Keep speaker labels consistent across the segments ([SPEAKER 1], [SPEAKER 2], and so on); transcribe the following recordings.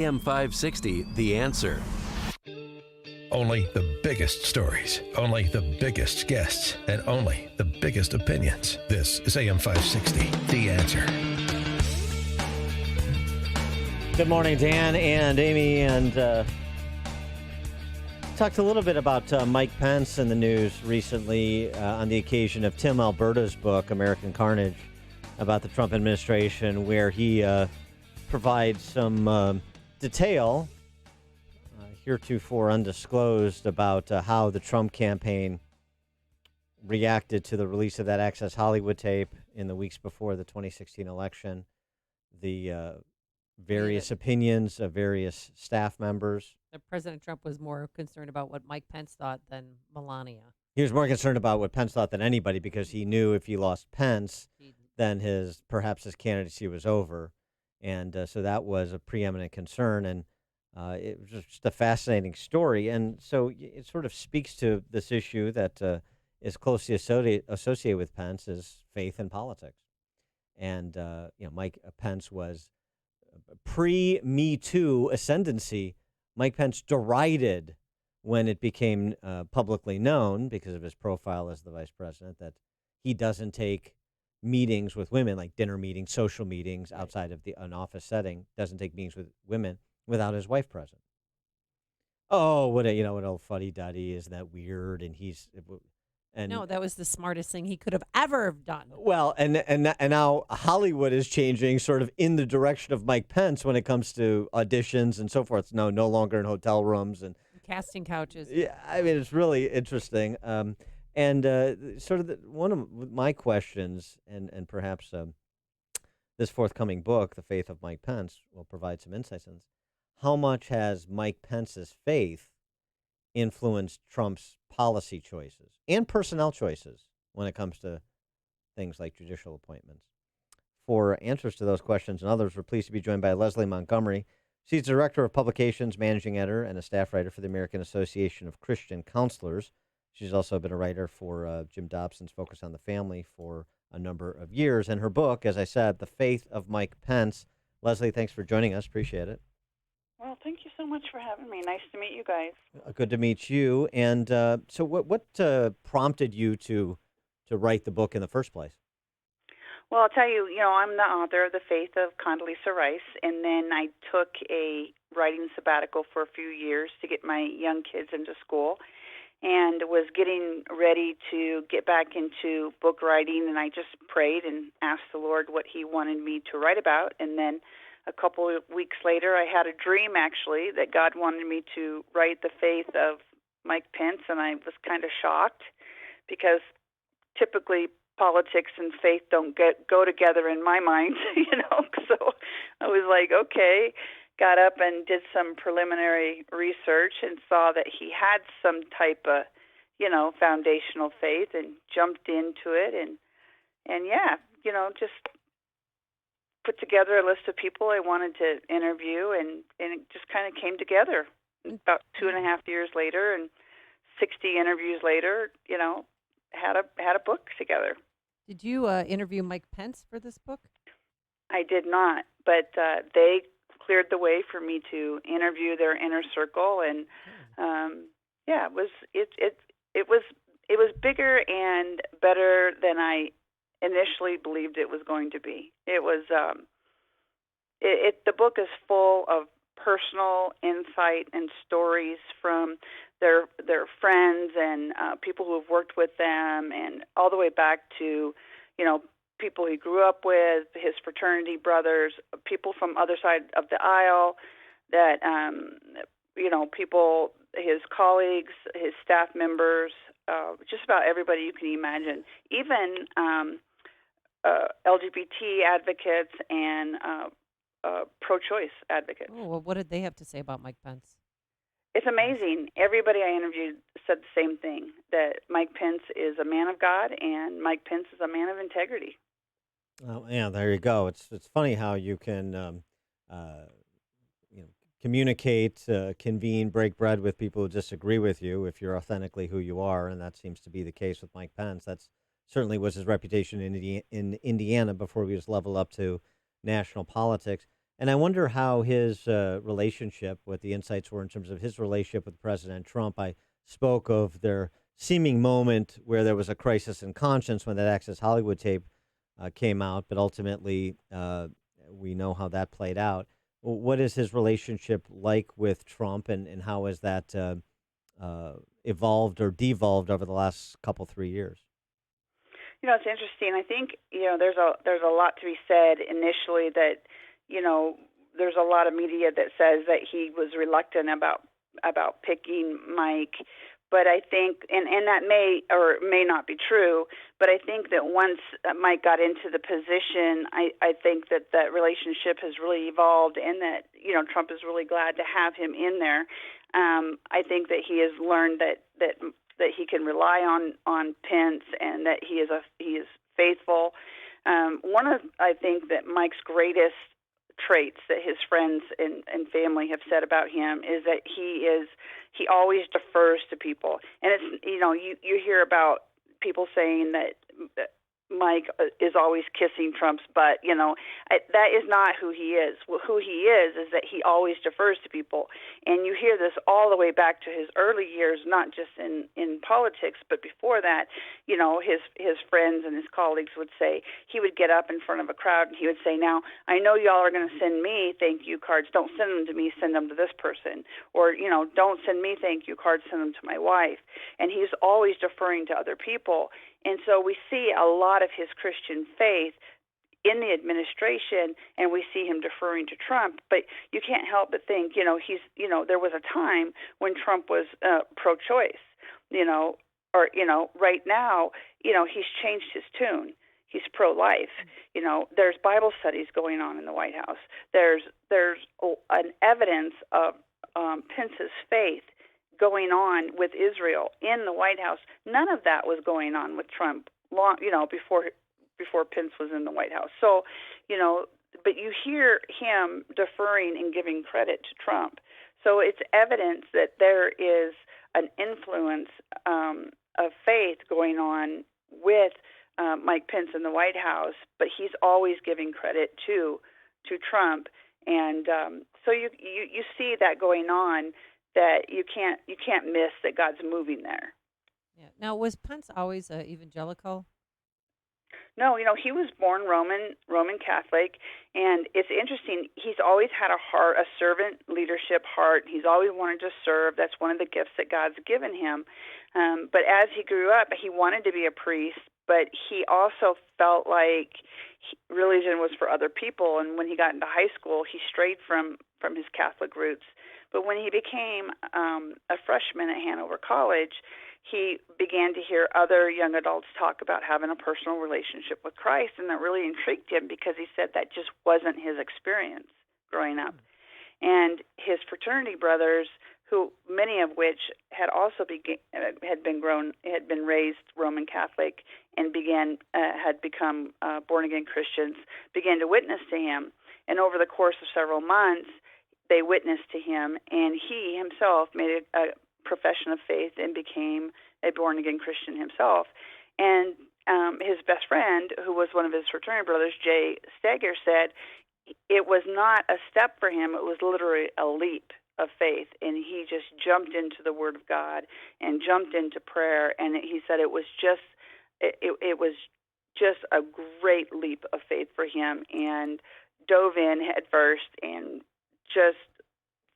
[SPEAKER 1] AM 560, The Answer.
[SPEAKER 2] Only the biggest stories, only the biggest guests, and only the biggest opinions. This is AM 560, The Answer.
[SPEAKER 3] Good morning, Dan and Amy, and talked a little bit about Mike Pence in the news recently on the occasion of Tim Alberta's book, American Carnage, about the Trump administration, where he provides some detail, heretofore undisclosed, about how the Trump campaign reacted to the release of that Access Hollywood tape in the weeks before the 2016 election, the various opinions of various staff members.
[SPEAKER 4] President Trump was more concerned about what Mike Pence thought than Melania.
[SPEAKER 3] He was more concerned about what Pence thought than anybody, because he knew if he lost Pence, then perhaps his candidacy was over. And so that was a preeminent concern. And it was just a fascinating story. And so it sort of speaks to this issue that is closely associated with Pence, is faith and politics. And, Mike Pence was pre-Me Too ascendancy. Mike Pence derided when it became publicly known, because of his profile as the vice president, that he doesn't take meetings with women, like dinner meetings, social meetings outside of an office setting, doesn't take meetings with women without his wife present. Oh, what old fuddy-duddy, isn't that weird? And
[SPEAKER 4] no, that was the smartest thing he could have ever done.
[SPEAKER 3] Well, and now Hollywood is changing sort of in the direction of Mike Pence when it comes to auditions and so forth. No longer in hotel rooms and
[SPEAKER 4] casting couches.
[SPEAKER 3] Yeah, I mean, it's really interesting. And sort of one of my questions, and perhaps this forthcoming book, The Faith of Mike Pence, will provide some insights on this. How much has Mike Pence's faith influenced Trump's policy choices and personnel choices when it comes to things like judicial appointments? For answers to those questions and others, we're pleased to be joined by Leslie Montgomery. She's Director of Publications, Managing Editor, and a staff writer for the American Association of Christian Counselors. She's also been a writer for Jim Dobson's Focus on the Family for a number of years. And her book, as I said, The Faith of Mike Pence. Leslie, thanks for joining us. Appreciate it.
[SPEAKER 5] Well, thank you so much for having me. Nice to meet you guys.
[SPEAKER 3] Good to meet you. And so what prompted you to write the book in the first place?
[SPEAKER 5] Well, I'll tell you, I'm the author of The Faith of Condoleezza Rice, and then I took a writing sabbatical for a few years to get my young kids into school, and was getting ready to get back into book writing, and I just prayed and asked the Lord what he wanted me to write about. And then a couple of weeks later, I had a dream, actually, that God wanted me to write The Faith of Mike Pence, and I was kind of shocked, because typically politics and faith don't go together in my mind, So I was like, okay. Got up and did some preliminary research and saw that he had some type of, foundational faith, and jumped into it, and just put together a list of people I wanted to interview, and it just kind of came together. About 2.5 years later, and 60 interviews later, had a book together.
[SPEAKER 4] Did you interview Mike Pence for this book?
[SPEAKER 5] I did not, but they cleared the way for me to interview their inner circle, and it was bigger and better than I initially believed it was going to be. It was the book is full of personal insight and stories from their friends and people who have worked with them, and all the way back to people he grew up with, his fraternity brothers, people from other side of the aisle, that people, his colleagues, his staff members, just about everybody you can imagine, even LGBT advocates and pro-choice advocates.
[SPEAKER 4] Oh, well, what did they have to say about Mike Pence?
[SPEAKER 5] It's amazing. Everybody I interviewed said the same thing, that Mike Pence is a man of God and Mike Pence is a man of integrity.
[SPEAKER 3] Oh, yeah, there you go. It's funny how you can communicate, convene, break bread with people who disagree with you if you're authentically who you are, and that seems to be the case with Mike Pence. That's certainly was his reputation in Indiana before he was leveled up to national politics. And I wonder how his relationship, what the insights were in terms of his relationship with President Trump. I spoke of their seeming moment where there was a crisis in conscience when that Access Hollywood tape came out, but ultimately we know how that played out. What is his relationship like with Trump, and how has that evolved or devolved over the last couple, 3 years?
[SPEAKER 5] It's interesting. I think there's a lot to be said initially that there's a lot of media that says that he was reluctant about picking Mike, but I think and that may or may not be true. But I think that once Mike got into the position, I think that relationship has really evolved, and that Trump is really glad to have him in there. I think that he has learned that he can rely on Pence, and that he is faithful. I think that Mike's greatest traits that his friends and family have said about him is that he always defers to people. And it's you hear about people saying that Mike is always kissing Trump's butt. That is not who he is. Well, who he is that he always defers to people. And you hear this all the way back to his early years, not just in politics, but before that. His friends and his colleagues would say, he would get up in front of a crowd and he would say, "Now, I know y'all are going to send me thank you cards. Don't send them to me, send them to this person." Or, "Don't send me thank you cards, send them to my wife." And he's always deferring to other people. And so we see a lot of his Christian faith in the administration, and we see him deferring to Trump. But you can't help but think, there was a time when Trump was pro-choice, right now, he's changed his tune. He's pro-life. There's Bible studies going on in the White House. There's an evidence of Pence's faith going on with Israel in the White House. None of that was going on with Trump before Pence was in the White House. So, but you hear him deferring and giving credit to Trump. So it's evidence that there is an influence of faith going on with Mike Pence in the White House, but he's always giving credit to Trump. And so you see that going on, that you can't miss that God's moving there.
[SPEAKER 4] Yeah. Now, was Pence always evangelical?
[SPEAKER 5] No, he was born Roman Catholic, and it's interesting. He's always had a servant leadership heart. He's always wanted to serve. That's one of the gifts that God's given him. But as he grew up, he wanted to be a priest, but he also felt like religion was for other people. And when he got into high school, he strayed from his Catholic roots. But when he became a freshman at Hanover College, he began to hear other young adults talk about having a personal relationship with Christ, and that really intrigued him, because he said that just wasn't his experience growing up. And his fraternity brothers, who many of which had also had been raised Roman Catholic and had become born again Christians, began to witness to him. And over the course of several months, they witnessed to him, and he himself made a profession of faith and became a born-again Christian himself. And his best friend, who was one of his fraternity brothers, Jay Steger, said it was not a step for him, it was literally a leap of faith, and he just jumped into the Word of God and jumped into prayer, and he said it was just a great leap of faith for him, and dove in head first and just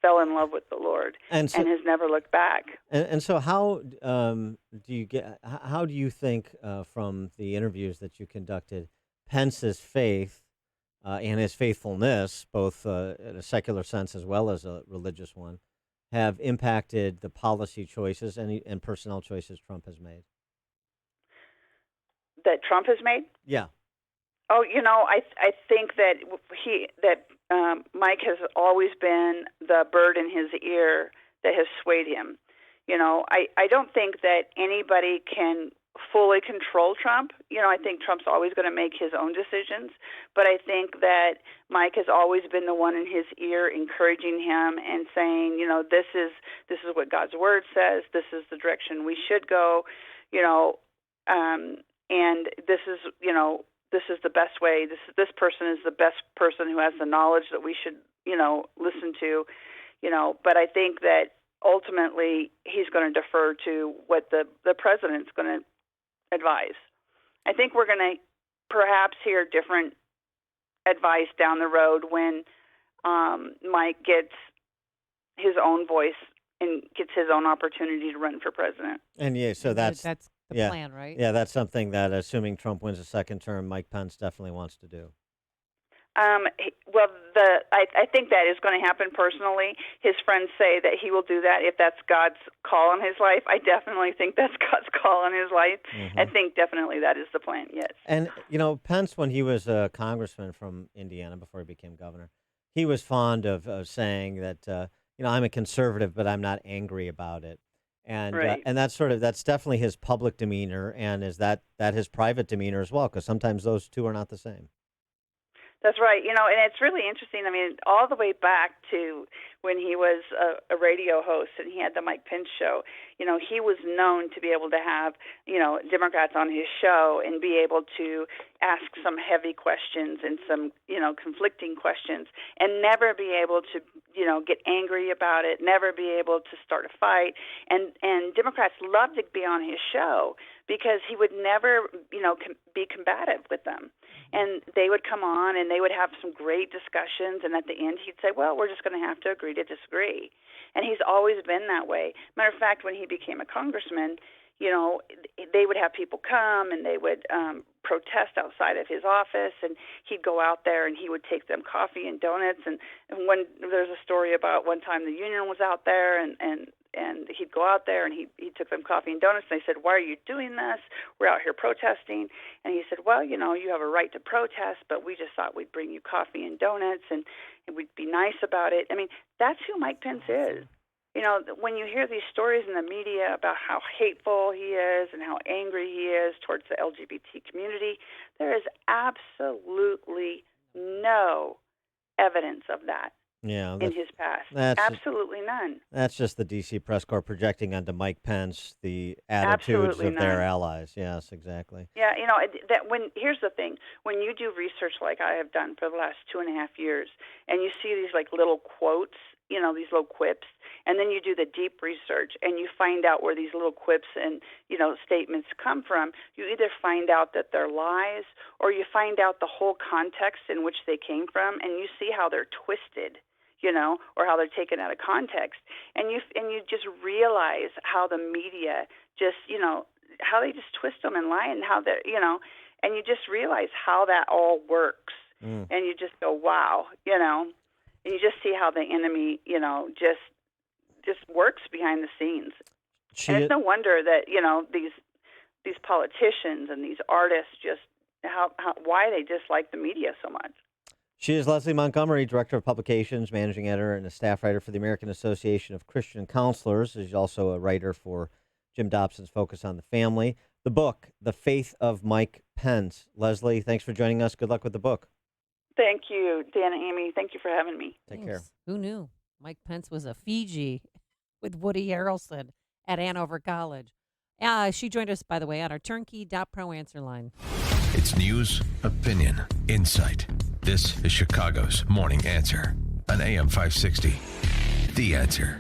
[SPEAKER 5] fell in love with the Lord, and has never looked back.
[SPEAKER 3] And so, how do you think from the interviews that you conducted, Pence's faith and his faithfulness, both in a secular sense as well as a religious one, have impacted the policy choices and personnel choices Trump has made?
[SPEAKER 5] That Trump has made?
[SPEAKER 3] Yeah.
[SPEAKER 5] Oh, I think that Mike has always been the bird in his ear that has swayed him. I don't think that anybody can fully control Trump. I think Trump's always going to make his own decisions, but I think that Mike has always been the one in his ear encouraging him and saying, this is what God's word says, this is the direction we should go, and this is this is the best way. This person is the best person who has the knowledge that we should, listen to, But I think that ultimately he's going to defer to what the president's going to advise. I think we're going to perhaps hear different advice down the road when Mike gets his own voice and gets his own opportunity to run for president.
[SPEAKER 3] And so that's
[SPEAKER 4] the plan, right?
[SPEAKER 3] Yeah, that's something that, assuming Trump wins a second term, Mike Pence definitely wants to do.
[SPEAKER 5] I think that is going to happen personally. His friends say that he will do that if that's God's call on his life. I definitely think that's God's call on his life.
[SPEAKER 3] Mm-hmm.
[SPEAKER 5] I think definitely that is the plan, yes.
[SPEAKER 3] And, Pence, when he was a congressman from Indiana before he became governor, he was fond of saying that, I'm a conservative, but I'm not angry about it. And
[SPEAKER 5] right.
[SPEAKER 3] And that's definitely his public demeanor, and is that his private demeanor as well? Because sometimes those two are not the same.
[SPEAKER 5] That's right. And it's really interesting. I mean, all the way back to when he was a radio host and he had the Mike Pence show, he was known to be able to have, Democrats on his show and be able to ask some heavy questions and some, conflicting questions and never be able to, get angry about it, never be able to start a fight. And Democrats loved to be on his show because he would never, be combative with them. And they would come on and they would have some great discussions. And at the end, he'd say, well, we're just going to have to agree to disagree. And he's always been that way. Matter of fact, when he became a congressman, they would have people come and they would protest outside of his office, and he'd go out there and he would take them coffee and donuts. And when there's a story about one time the union was out there and he'd go out there and he took them coffee and donuts, and they said, why are you doing this? We're out here protesting. And he said, well, you have a right to protest, but we just thought we'd bring you coffee and donuts and we'd be nice about it. I mean, that's who Mike Pence is. When you hear these stories in the media about how hateful he is and how angry he is towards the LGBT community, there is absolutely no evidence of that.
[SPEAKER 3] Yeah,
[SPEAKER 5] in his past. Absolutely none.
[SPEAKER 3] That's just the D.C. press corps projecting onto Mike Pence the attitudes of their allies. Yes, exactly.
[SPEAKER 5] Yeah, here's the thing. When you do research like I have done for the last 2.5 years, and you see these like little quotes, these little quips, and then you do the deep research and you find out where these little quips and, statements come from, you either find out that they're lies or you find out the whole context in which they came from, and you see how they're twisted. Or how they're taken out of context, and you just realize how the media just, how they just twist them and lie, and how they're, and you just realize how that all works, and you just go, wow, and you just see how the enemy, just works behind the scenes, and it's no wonder that these politicians and these artists just why they dislike the media so much.
[SPEAKER 3] She is Leslie Montgomery, Director of Publications, Managing Editor, and a staff writer for the American Association of Christian Counselors. She's also a writer for Jim Dobson's Focus on the Family. The book, The Faith of Mike Pence. Leslie, thanks for joining us. Good luck with the book.
[SPEAKER 5] Thank you, Dan and Amy. Thank you for having me.
[SPEAKER 3] Take care.
[SPEAKER 4] Who knew? Mike Pence was a Fiji with Woody Harrelson at Andover College. She joined us, by the way, on our turnkey.pro answer line.
[SPEAKER 2] It's news, opinion, insight. This is Chicago's Morning Answer on AM 560. The Answer.